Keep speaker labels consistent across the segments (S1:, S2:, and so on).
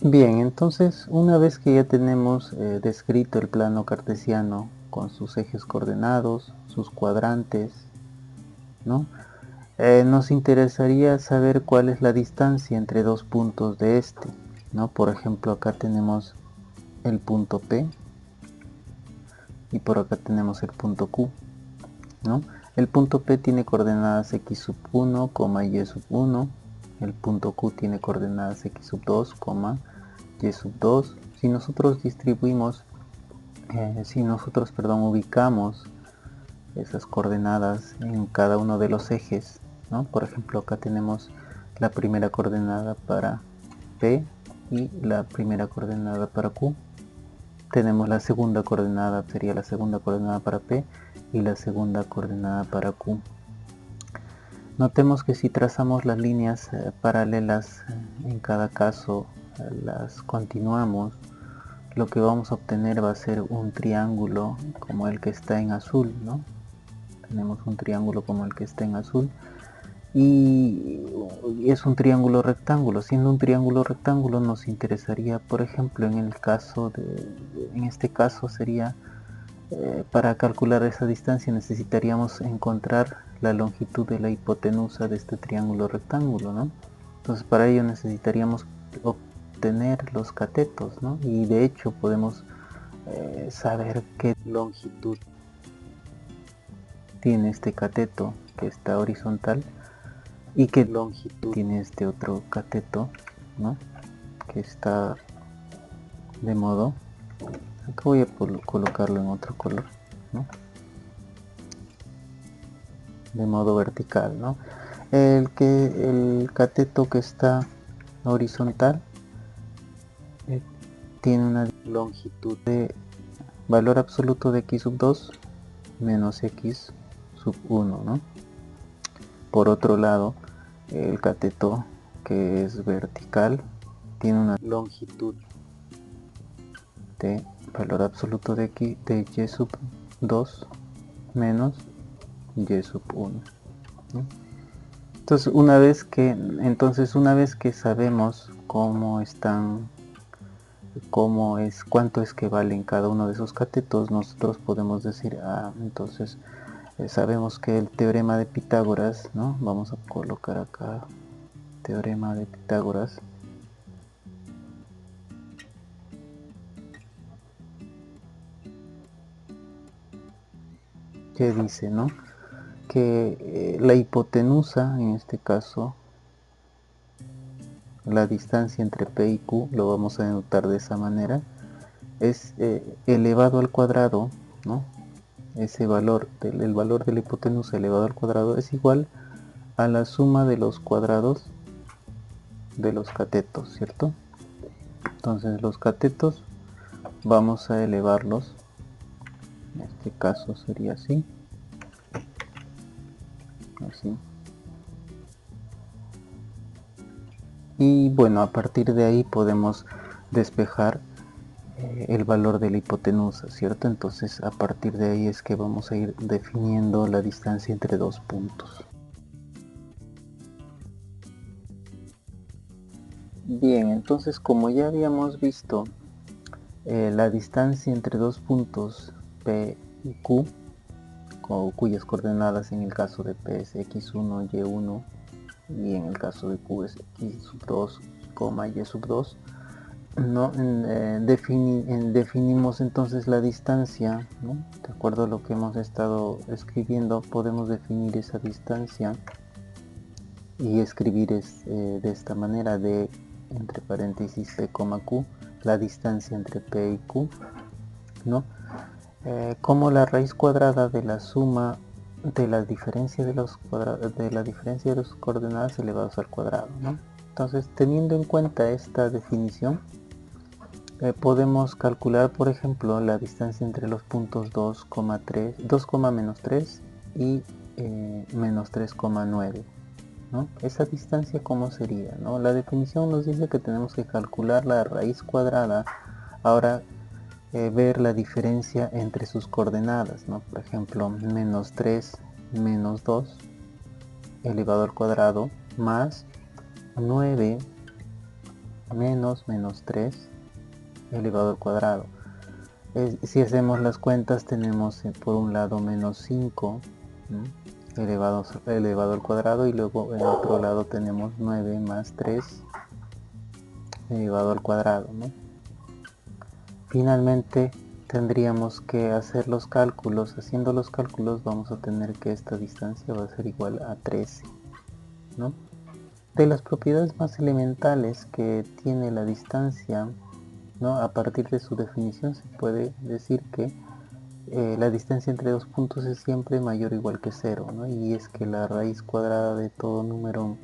S1: Bien, entonces una vez que ya tenemos descrito el plano cartesiano con sus ejes coordenados, sus cuadrantes, ¿no? Nos interesaría saber cuál es la distancia entre dos puntos de este, ¿no? Por ejemplo, acá tenemos el punto P y por acá tenemos el punto Q, ¿no? El punto P tiene coordenadas x sub 1, y sub 1, el punto Q tiene coordenadas x sub 2, y sub 2. Si nosotros distribuimos, ubicamos esas coordenadas en cada uno de los ejes, ¿no? Por ejemplo, acá tenemos la primera coordenada para P y la primera coordenada para Q. Tenemos la segunda coordenada, sería la segunda coordenada para P y la segunda coordenada para Q. Notemos que si trazamos las líneas paralelas en cada caso, las continuamos, lo que vamos a obtener va a ser un triángulo como el que está en azul, ¿no? Tenemos un triángulo como el que está en azul y es un triángulo rectángulo. Siendo un triángulo rectángulo nos interesaría, por ejemplo, en este caso sería para calcular esa distancia necesitaríamos encontrar la longitud de la hipotenusa de este triángulo rectángulo, ¿no? Entonces para ello necesitaríamos obtener los catetos, ¿no? Y de hecho podemos saber qué longitud tiene este cateto que está horizontal y qué longitud tiene este otro cateto, ¿no? Que está de modo, acá voy a colocarlo en otro color, ¿no? De modo vertical, ¿no? El cateto que está horizontal tiene una longitud de valor absoluto de x sub 2 menos x sub 1, ¿no? Por otro lado, el cateto que es vertical tiene una longitud de valor absoluto de y sub 2 menos y sub 1, ¿no? Entonces una vez que sabemos cuánto es que valen cada uno de esos catetos, nosotros podemos decir, entonces sabemos que el teorema de Pitágoras, ¿no? Vamos a colocar acá teorema de Pitágoras, que dice, ¿no? Que la hipotenusa, en este caso, la distancia entre P y Q, lo vamos a denotar de esa manera, es elevado al cuadrado, ¿no? Ese valor, el valor de la hipotenusa elevado al cuadrado es igual a la suma de los cuadrados de los catetos, ¿cierto? Entonces los catetos vamos a elevarlos, en este caso sería así, así. Y bueno, a partir de ahí podemos despejar el valor de la hipotenusa, ¿cierto? Entonces a partir de ahí es que vamos a ir definiendo la distancia entre dos puntos. Bien, entonces como ya habíamos visto la distancia entre dos puntos P y Q, cuyas coordenadas en el caso de P es x1, y1 y en el caso de Q es x sub 2, y sub 2, ¿no? Definimos entonces la distancia, ¿no? De acuerdo a lo que hemos estado escribiendo, podemos definir esa distancia y escribir de esta manera: de entre paréntesis P, Q, la distancia entre P y Q, ¿no? Como la raíz cuadrada de la suma de la diferencia de los coordenadas elevados al cuadrado, ¿no? Entonces, teniendo en cuenta esta definición, podemos calcular, por ejemplo, la distancia entre los puntos 2, menos 3 y menos 3,9, ¿no? Esa distancia, ¿cómo sería, no? La definición nos dice que tenemos que calcular la raíz cuadrada. Ahora, ver la diferencia entre sus coordenadas, ¿no? Por ejemplo, menos 3 menos 2 elevado al cuadrado más 9 menos 3 elevado al cuadrado. Si hacemos las cuentas tenemos por un lado menos 5 elevado al cuadrado, y luego en otro lado tenemos 9 más 3 elevado al cuadrado, ¿no? Finalmente tendríamos que hacer los cálculos. Haciendo los cálculos vamos a tener que esta distancia va a ser igual a 13, ¿no? De las propiedades más elementales que tiene la distancia, ¿no? A partir de su definición se puede decir que la distancia entre dos puntos es siempre mayor o igual que 0, ¿no? Y es que la raíz cuadrada de todo número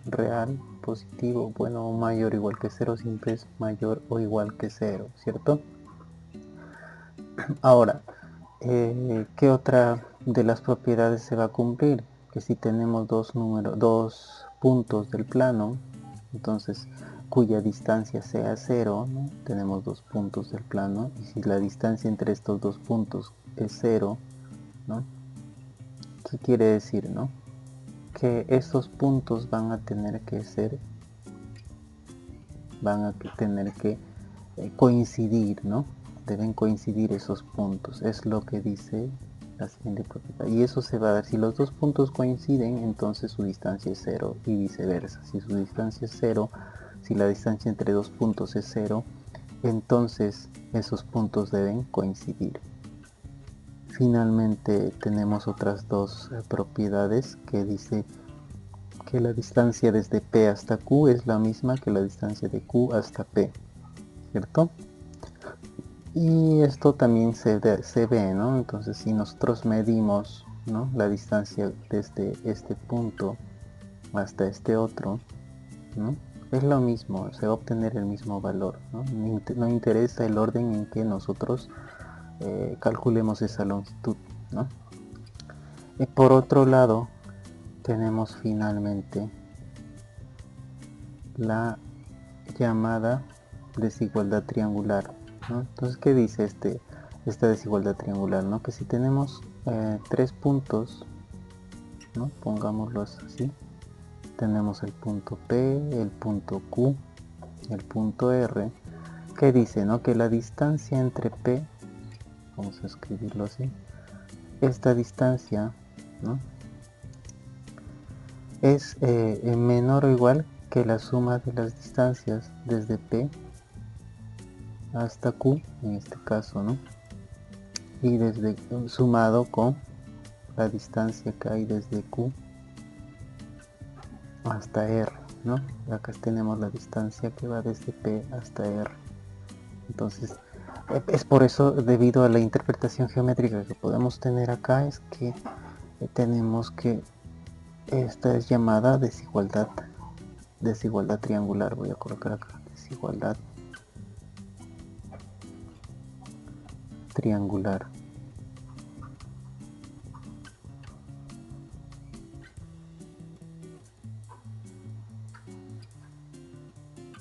S1: real, positivo, bueno, o mayor o igual que 0 siempre es mayor o igual que 0, ¿cierto? Ahora, ¿qué otra de las propiedades se va a cumplir? Que si tenemos dos puntos del plano, entonces cuya distancia sea 0, ¿no? Tenemos dos puntos del plano, y si la distancia entre estos dos puntos es 0, ¿no? ¿Qué quiere decir, no? Que estos puntos van a tener que coincidir, ¿no? Deben coincidir esos puntos, es lo que dice la siguiente propiedad. Y eso se va a dar, si los dos puntos coinciden, entonces su distancia es 0, y viceversa. Si su distancia es 0, si la distancia entre dos puntos es 0, entonces esos puntos deben coincidir. Finalmente tenemos otras dos propiedades que dice que la distancia desde P hasta Q es la misma que la distancia de Q hasta P, ¿cierto? Y esto también se ve, ¿no? Entonces si nosotros medimos, ¿no?, la distancia desde este punto hasta este otro, ¿no?, es lo mismo, se va a obtener el mismo valor, ¿no? No interesa el orden en que nosotros calculemos esa longitud, ¿no? Y por otro lado tenemos finalmente la llamada desigualdad triangular, ¿no? Entonces, ¿qué dice esta desigualdad triangular, ¿no? Que si tenemos tres puntos, ¿no?, pongámoslos así, tenemos el punto P, el punto Q, el punto R, que dice, ¿no?, que la distancia entre P, vamos a escribirlo así, esta distancia, ¿no?, es menor o igual que la suma de las distancias desde P hasta Q, en este caso, ¿no?, y desde sumado con la distancia que hay desde Q hasta R, ¿no? Acá tenemos la distancia que va desde P hasta R. Entonces, es por eso, debido a la interpretación geométrica que podemos tener acá, es que tenemos que esta es llamada desigualdad triangular. Voy a colocar acá desigualdad triangular.